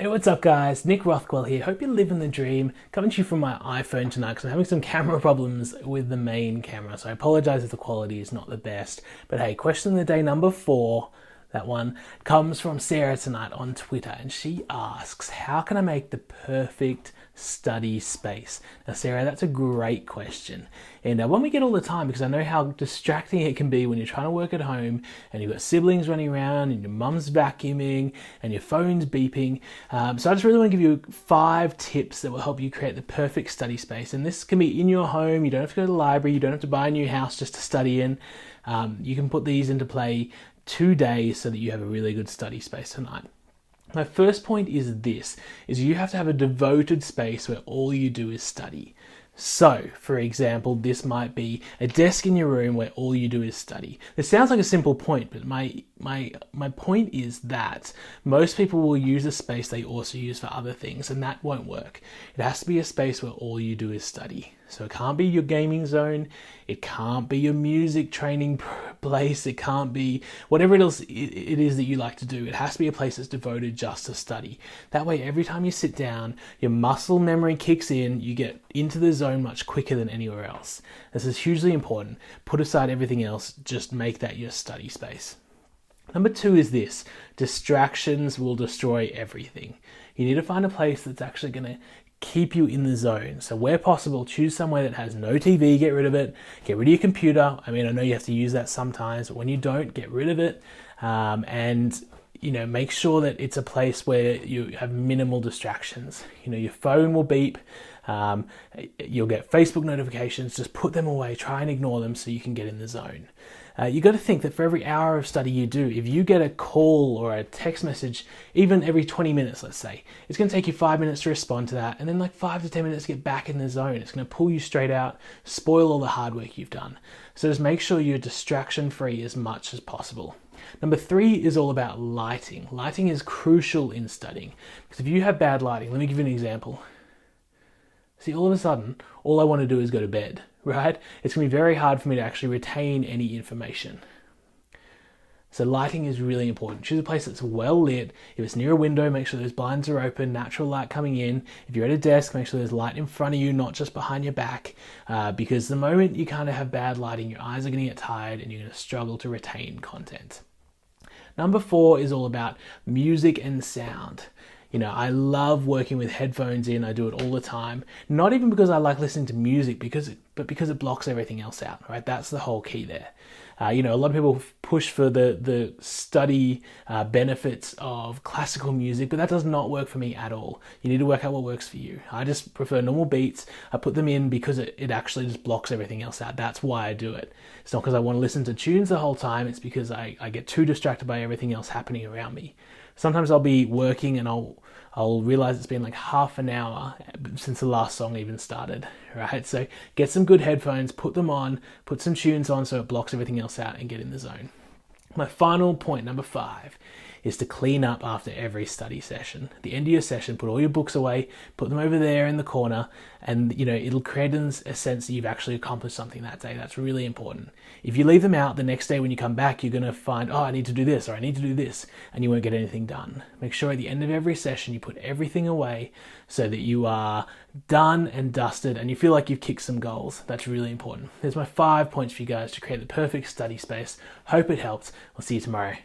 Hey, what's up guys? Nick Rothwell here. Hope you're living the dream. Coming to you from my iPhone tonight because I'm having some camera problems with the main camera. So I apologize if the quality is not the best. But hey, question of the day number 4, that one, comes from Sarah tonight on Twitter. And she asks, how can I make the perfect study space? Now Sarah, that's a great question. And one we get all the time because I know how distracting it can be when you're trying to work at home and you've got siblings running around and your mum's vacuuming and your phone's beeping. So I just really want to give you 5 tips that will help you create the perfect study space. And this can be in your home. You don't have to go to the library. You don't have to buy a new house just to study in. You can put these into play today so that you have a really good study space tonight. My first point is this, is you have to have a devoted space where all you do is study. So, for example, this might be a desk in your room where all you do is study. This sounds like a simple point, but my point is that most people will use a space they also use for other things, and that won't work. It has to be a space where all you do is study. So it can't be your gaming zone, it can't be your music training place, it can't be whatever it is that you like to do. It has to be a place that's devoted just to study. That way, every time you sit down, your muscle memory kicks in, you get into the zone much quicker than anywhere else. This is hugely important. Put aside everything else, just make that your study space. Number 2 is this, distractions will destroy everything. You need to find a place that's actually going to keep you in the zone. So where possible, choose somewhere that has no TV, get rid of it. Get rid of your computer. I mean, I know you have to use that sometimes, but when you don't, get rid of it. And make sure that it's a place where you have minimal distractions. Your phone will beep. You'll get Facebook notifications. Just put them away. Try and ignore them so you can get in the zone. You got to think that for every hour of study you do, if you get a call or a text message, even every 20 minutes, let's say, it's going to take you 5 minutes to respond to that, and then like 5 to 10 minutes to get back in the zone. It's going to pull you straight out, spoil all the hard work you've done. So just make sure you're distraction-free as much as possible. Number 3 is all about lighting. Lighting is crucial in studying, because if you have bad lighting, let me give you an example. See, all of a sudden, all I want to do is go to bed, right? It's going to be very hard for me to actually retain any information. So lighting is really important. Choose a place that's well lit. If it's near a window, make sure those blinds are open, natural light coming in. If you're at a desk, make sure there's light in front of you, not just behind your back, because the moment you kind of have bad lighting, your eyes are going to get tired and you're going to struggle to retain content. Number 4 is all about music and sound. I love working with headphones in. I do it all the time. Not even because I like listening to music, but because it blocks everything else out, right? That's the whole key there. A lot of people push for the study benefits of classical music, but that does not work for me at all. You need to work out what works for you. I just prefer normal beats. I put them in because it actually just blocks everything else out. That's why I do it. It's not because I want to listen to tunes the whole time. It's because I get too distracted by everything else happening around me. Sometimes I'll be working and I'll realize it's been like half an hour since the last song even started, right? So get some good headphones, put them on, put some tunes on so it blocks everything else out and get in the zone. My final point, number 5, is to clean up after every study session. At the end of your session, put all your books away, put them over there in the corner, and it'll create a sense that you've actually accomplished something that day. That's really important. If you leave them out, the next day when you come back, you're going to find, I need to do this, or I need to do this, and you won't get anything done. Make sure at the end of every session, you put everything away so that you are done and dusted, and you feel like you've kicked some goals. That's really important. There's my 5 points for you guys to create the perfect study space. Hope it helped. I'll see you tomorrow.